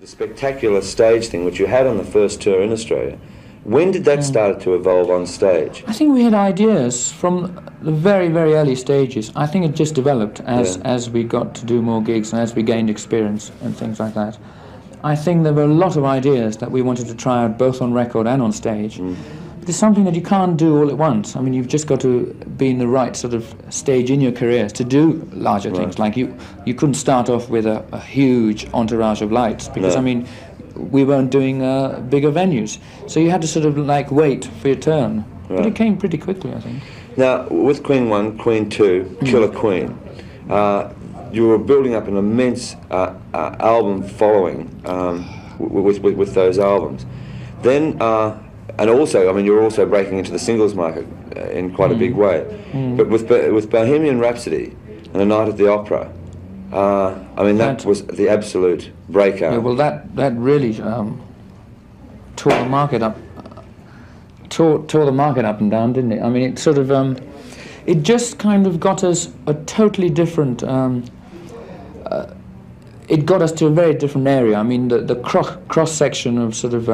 The spectacular stage thing which you had on the first tour in Australia, when did that start to evolve on stage? I think we had ideas from the very, very early stages. I think it just developed as we got to do more gigs and as we gained experience and things like that. I think there were a lot of ideas that we wanted to try out both on record and on stage. But it's something that you can't do all at once. I mean, you've just got to be in the right sort of stage in your career to do larger things. Like you couldn't start off with a huge entourage of lights because, I mean, we weren't doing bigger venues. So you had to sort of like wait for your turn. But it came pretty quickly, I think. Now, with Queen 1, Queen 2, Killer Queen, you were building up an immense album following with those albums. Then, and also, I mean, you were also breaking into the singles market in quite a big way. But with Bohemian Rhapsody and A Night at the Opera, I mean, that was the absolute breakout. Yeah, well, that really tore the market up. Tore the market up and down, didn't it? I mean, it sort of it just kind of got us a totally different. It got us to a very different area. I mean, the cross section of sort of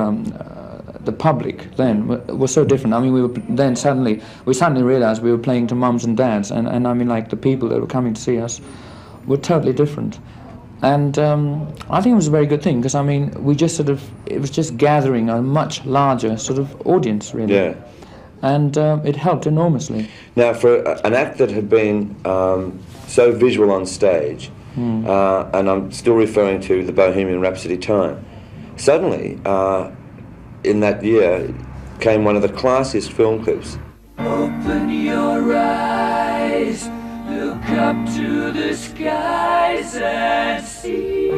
the public then was so different. I mean, we suddenly realised we were playing to mums and dads, and I mean, like the people that were coming to see us were totally different. And I think it was a very good thing because, I mean, it was just gathering a much larger sort of audience, really. Yeah. And it helped enormously. Now, for an act that had been so visual on stage, and I'm still referring to the Bohemian Rhapsody time, suddenly, in that year, came one of the classiest film clips. Open your eyes, look up to the skies and see.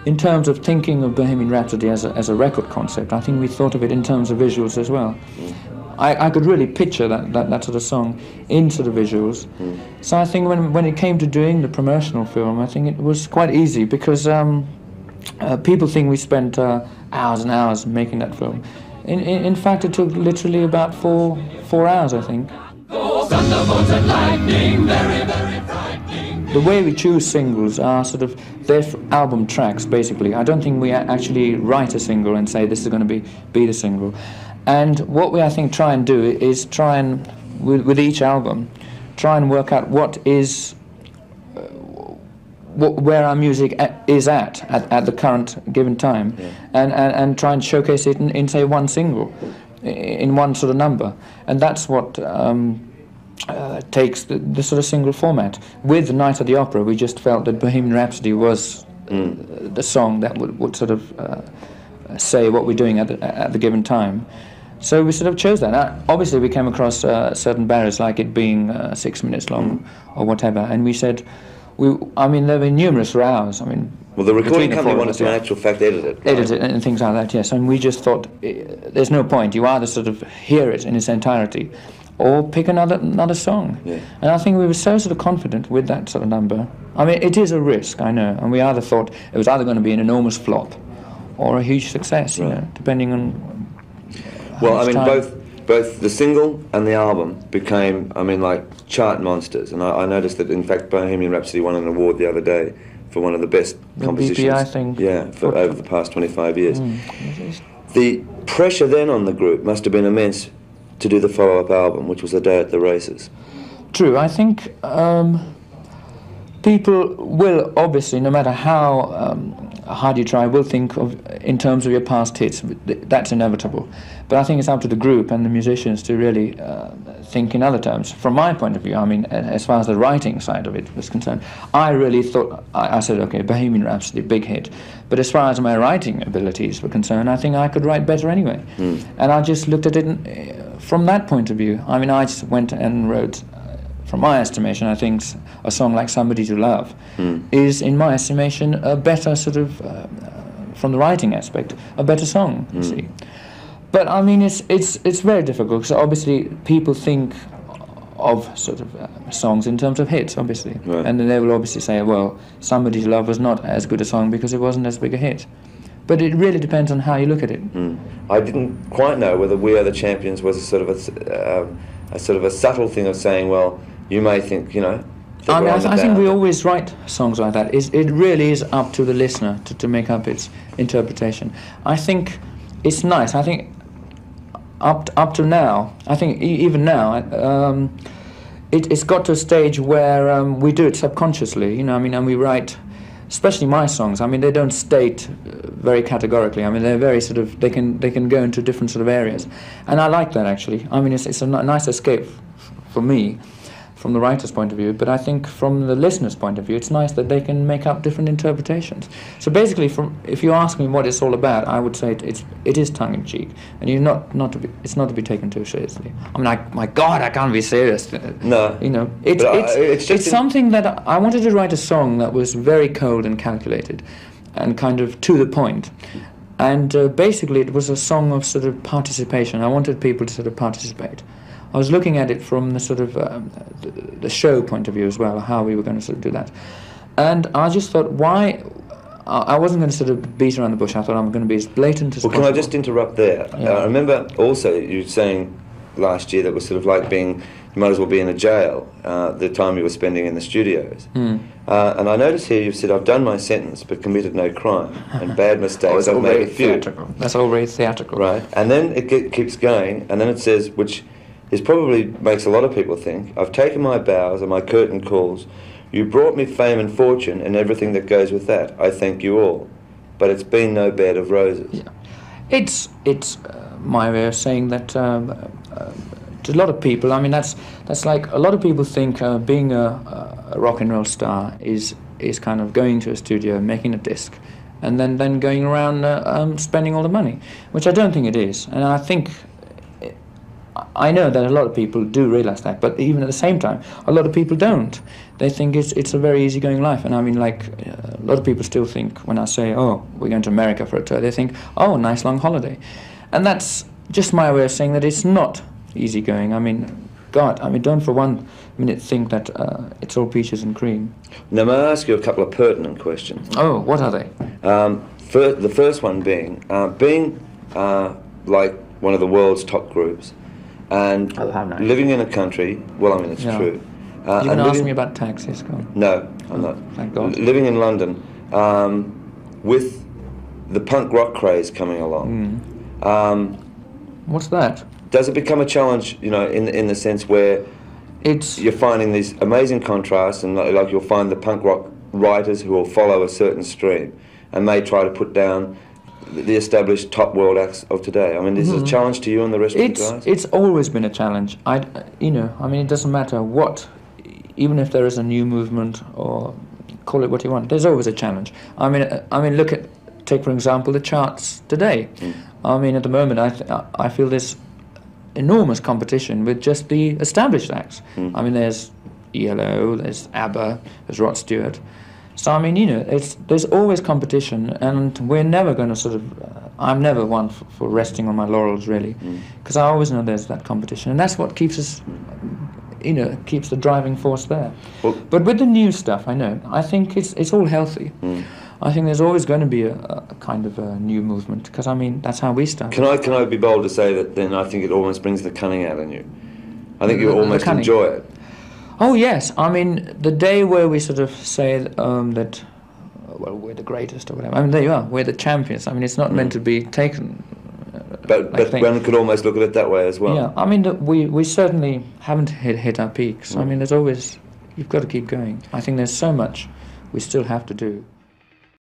In terms of thinking of Bohemian Rhapsody as a record concept, I think we thought of it in terms of visuals as well. I could really picture that sort of song in sort of visuals. So I think when it came to doing the promotional film, I think it was quite easy because people think we spent hours and hours making that film. In fact, it took literally about four hours, I think. Thunderbolts and lightning, very, very frightening. The way we choose singles are sort of, they're album tracks, basically. I don't think we actually write a single and say this is going to be the single. And what we, I think, try and do is try and, with each album, try and work out what is, where our music is at the current given time, and try and showcase it in say, one single, in one sort of number. And that's what takes the sort of single format. With Night at the Opera, we just felt that Bohemian Rhapsody was the song that would sort of say what we're doing at the given time. So we sort of chose that. Now, obviously, we came across certain barriers, like it being 6 minutes long or whatever, and we said, I mean, there were numerous rows. I mean, well, the recording company wanted to, in actual fact, edit it. Right? Edit it and things like that, yes. And we just thought, there's no point. You either sort of hear it in its entirety, or pick another song. Yeah. And I think we were so sort of confident with that sort of number. I mean, it is a risk, I know, and we either thought it was either going to be an enormous flop or a huge success, you know, depending on. Well, I mean, both the single and the album became, I mean, like chart monsters. And I noticed that, in fact, Bohemian Rhapsody won an award the other day for one of the best compositions. BPI thing. Yeah, for over the past 25 years. The pressure then on the group must have been immense to do the follow-up album, which was A Day at the Races. True. I think people will, obviously, no matter how hard you try, will think of in terms of your past hits. That's inevitable. But I think it's up to the group and the musicians to really think in other terms. From my point of view, I mean, as far as the writing side of it was concerned, I really thought, I said, okay, Bohemian Rhapsody, big hit. But as far as my writing abilities were concerned, I think I could write better anyway. And I just looked at it from that point of view. I mean, I just went and wrote, from my estimation, I think a song like Somebody to Love is, in my estimation, a better sort of, from the writing aspect, a better song, you see. But I mean, it's very difficult because obviously people think of sort of songs in terms of hits, obviously, and then they will obviously say, well, Somebody to Love was not as good a song because it wasn't as big a hit. But it really depends on how you look at it. I didn't quite know whether We Are the Champions was a sort of a subtle thing of saying, well, you may think, you know, that I mean, we're on the I think bound. we always write songs like that. It really is up to the listener to make up its interpretation. I think it's nice. I think up to now, I think even now, it's got to a stage where we do it subconsciously. You know, I mean, and we write, especially my songs. I mean, they don't state very categorically. I mean, they're very sort of they can go into different sort of areas, and I like that actually. I mean, it's a nice escape for me, from the writer's point of view, but I think from the listener's point of view, it's nice that they can make up different interpretations. So basically, if you ask me what it's all about, I would say it is tongue-in-cheek, and it's not to be taken too seriously. I mean, my God, I can't be serious. No. You know, it's it's something that I wanted to write a song that was very cold and calculated, and kind of to the point. And basically, it was a song of sort of participation. I wanted people to sort of participate. I was looking at it from the sort of the show point of view as well, how we were going to sort of do that. And I just thought, why... I wasn't going to sort of beat around the bush. I thought I'm going to be as blatant as possible. Well, can I just interrupt there? Yeah. I remember also you saying last year that it was sort of like being... You might as well be in a jail, the time you were spending in the studios. And I notice here you've said, I've done my sentence but committed no crime, and bad mistakes, I've made a few. Theatrical. That's all very theatrical. Right, and then it keeps going, and then it says, which is probably makes a lot of people think, I've taken my bows and my curtain calls. You brought me fame and fortune and everything that goes with that. I thank you all. But it's been no bed of roses. Yeah. It's my way of saying that to a lot of people, I mean, that's like, a lot of people think being a rock and roll star is kind of going to a studio, making a disc, and then going around spending all the money, which I don't think it is. And I think... I know that a lot of people do realise that, but even at the same time, a lot of people don't. They think it's a very easygoing life, and I mean, like, a lot of people still think, when I say, oh, we're going to America for a tour, they think, oh, nice long holiday. And that's just my way of saying that it's not easygoing. I mean, God, I mean, don't for one minute think that it's all peaches and cream. Now, may I ask you a couple of pertinent questions? Oh, what are they? The first one being like one of the world's top groups, and how nice. living in a country, well, I mean, it's Yeah. true. You and can ask living- me about taxis, go on. No, I'm not. Thank God. Living in London, with the punk rock craze coming along, What's that? does it become a challenge, you know, in the sense where It's... you're finding these amazing contrasts, and like you'll find the punk rock writers who will follow a certain stream and may try to put down the established top world acts of today. I mean, is it a challenge to you and the rest of the guys? It's always been a challenge. You know, I mean, it doesn't matter what, even if there is a new movement, or call it what you want, there's always a challenge. I mean, take for example the charts today. I mean, at the moment, I feel there's enormous competition with just the established acts. I mean, there's ELO, there's ABBA, there's Rod Stewart. So I mean, you know, there's always competition, and we're never going to sort of. I'm never one for resting on my laurels, really, because I always know there's that competition, and that's what keeps us, you know, keeps the driving force there. Well, but with the new stuff, I think it's all healthy. I think there's always going to be a kind of a new movement, because I mean that's how we started. can I be bold to say that then I think it almost brings the cunning out in you? I think you The almost cunning. enjoy it. Oh yes, I mean the day where we sort of say that, well, we're the greatest or whatever. I mean, there you are, we're the champions. I mean, it's not meant to be taken. But one could almost look at it that way as well. Yeah, I mean, we certainly haven't hit our peaks. I mean, there's always, you've got to keep going. I think there's so much we still have to do.